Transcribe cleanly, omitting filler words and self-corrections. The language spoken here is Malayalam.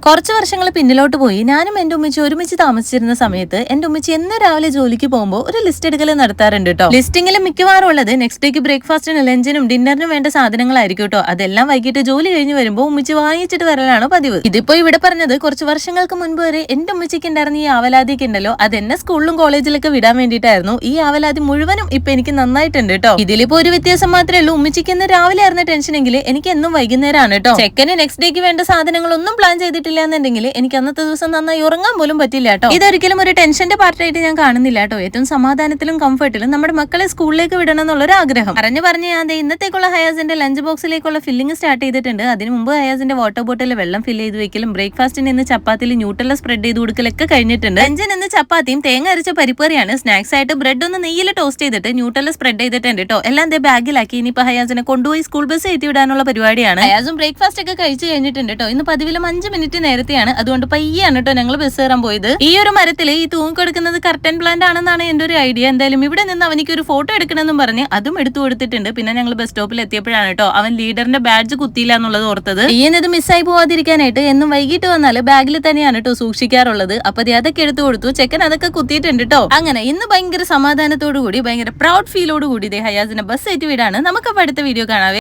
കുറച്ച് വർഷങ്ങൾ പിന്നിലോട്ട് പോയി ഞാനും എന്റെ ഉമ്മച്ചി ഒരുമിച്ച് താമസിച്ചിരുന്ന സമയത്ത് എന്റെ ഉമ്മച്ചി എന്ന് രാവിലെ ജോലിക്ക് പോകുമ്പോൾ ഒരു ലിസ്റ്റ് എടുക്കൽ നടത്താറുണ്ട് കേട്ടോ. ലിസ്റ്റിംഗിൽ മിക്കവാറും ഉള്ളത് നെക്സ്റ്റ് ഡേക്ക് ബ്രേക്ക്ഫാസ്റ്റിനും ലഞ്ചിനും ഡിന്നറിനും വേണ്ട സാധനങ്ങളായിരിക്കും കേട്ടോ. അതെല്ലാം വൈകിട്ട് ജോലി കഴിഞ്ഞ് വരുമ്പോൾ ഉമ്മച്ചി വാങ്ങിച്ചിട്ട് വരലാണ് പതിവ്. ഇതിപ്പോ ഇവിടെ പറഞ്ഞത് കുറച്ച് വർഷങ്ങൾക്ക് മുൻപ് വരെ എന്റെ ഉമ്മച്ചിക്ക് ഉണ്ടായിരുന്ന ഈ ആവലാതിയൊക്കെ ഉണ്ടല്ലോ, അതെന്നെ സ്കൂളിലും കോളേജിലൊക്കെ വിടാൻ വേണ്ടിയിട്ടായിരുന്നു. ഈ ആവലാതി മുഴുവനും ഇപ്പൊ എനിക്ക് നന്നായിട്ടുണ്ട് കേട്ടോ. ഇതിലിപ്പോ ഒരു വ്യത്യാസം മാത്രമേ ഉള്ളൂ, ഉമ്മച്ചിക്ക് ഇന്ന് രാവിലെ ആയിരുന്ന ടെൻഷനെങ്കിൽ എനിക്ക് എന്നും വൈകുന്നേരമാണ് കേട്ടോ. ചെക്കന് നെക്സ്റ്റ് ഡേക്ക് വേണ്ട സാധനങ്ങളൊന്നും പ്ലാൻ ചെയ്തിട്ടില്ല എന്നുണ്ടെങ്കിൽ എനിക്ക് അന്നത്തെ ദിവസം നന്നായി ഉറങ്ങാൻ പോലും പറ്റില്ല കേട്ടോ. ഇതൊരിക്കലും ഒരു ടെൻഷന്റെ പാർട്ടായിട്ട് ഞാൻ കാണുന്നില്ല കേട്ടോ. ഏറ്റവും സമാധാനത്തിലും കംഫർട്ടിലും നമ്മുടെ മക്കളെ സ്കൂളിലേക്ക് വിടണം എന്നുള്ളൊരു ആഗ്രഹം പറഞ്ഞ് ഞാൻ ഇന്നത്തേക്കുള്ള ഹയാസിന്റെ ലഞ്ച് ബോക്സിലേക്കുള്ള ഫില്ലിംഗ് സ്റ്റാർട്ട് ചെയ്തിട്ടുണ്ട്. അതിന് മുമ്പ് ഹയാസിന്റെ വാട്ടർ ബോട്ടിൽ വെള്ളം ഫില്ല് ചെയ്ത് വെക്കലും ബ്രേക്ക്ഫാസ്റ്റിന് ഇന്ന് ചപ്പാത്തിയിൽ ന്യൂട്രല്ല സ്പ്രെഡ് ചെയ്ത് കൊടുക്കലൊക്കെ കഴിഞ്ഞിട്ടുണ്ട്. ലഞ്ചിന് ഇന്ന് ചപ്പാത്തിയും തേങ്ങ അരച്ച പരിപ്പറിയാണ്. സ്നാക്സ് ആയിട്ട് ബ്രെഡ് ഒന്ന് നെയ്യിൽ ടോസ്റ്റ് ചെയ്തിട്ട് ന്യൂട്രല്ല സ്പ്രെഡ് ചെയ്തിട്ടുണ്ട് കേട്ടോ. എല്ലാം ബാഗിലാക്കി ഇനിയിപ്പോ ഹയാസിനെ കൊണ്ടുപോയി സ്കൂൾ ബസ് എത്തി വിടാനുള്ള പരിപാടിയാണ്. ഹയാസും ബ്രേക്ക്ഫാസ്റ്റ് ഒക്കെ കഴിച്ചു കഴിഞ്ഞിട്ടുണ്ട് കേട്ടോ. ഇന്ന് പതിവിലും 5 മിനിറ്റ് നേരത്തെയാണ്, അതുകൊണ്ട് പയ്യാണ് കേട്ടോ ഞങ്ങൾ ബസ് കയറാൻ പോയത്. ഈ ഒരു മരത്തിൽ ഈ തൂങ്ങിക്കെടുക്കുന്നത് കർട്ടൻ പ്ലാന്റ് ആണെന്നാണ് എന്റെ ഒരു ഐഡിയ. എന്തായാലും ഇവിടെ നിന്ന് അവനിക്ക് ഒരു ഫോട്ടോ എടുക്കണമെന്നും പറഞ്ഞ് അതും എടുത്തു കൊടുത്തിട്ടുണ്ട്. പിന്നെ ഞങ്ങൾ ബസ് സ്റ്റോപ്പിൽ എത്തിയപ്പോഴാണ് കേട്ടോ അവൻ ലീഡറിന്റെ ബാഡ്ജ് കുത്തിയില്ല എന്നുള്ളത് ഓർത്തത്. ഇത് മിസ്സായി പോവാതിരിക്കാനായിട്ട് എന്നും വൈകിട്ട് വന്നാൽ ബാഗിൽ തന്നെയാണ് കേട്ടോ സൂക്ഷിക്കാറുള്ളത്. അപ്പൊ അതൊക്കെ എടുത്തു കൊടുത്തു. ചെക്കൻ അതൊക്കെ കുത്തിയിട്ടുണ്ട് കേട്ടോ. അങ്ങനെ ഇന്ന് ഭയങ്കര സമാധാനത്തോടു കൂടി ഭയങ്കര പ്രൗഡ് ഫീലോട് കൂടി ഹയാസിനെ ബസ് ഏറ്റി വിടാണ്. നമുക്ക് അടുത്ത വീഡിയോ കാണാവേ.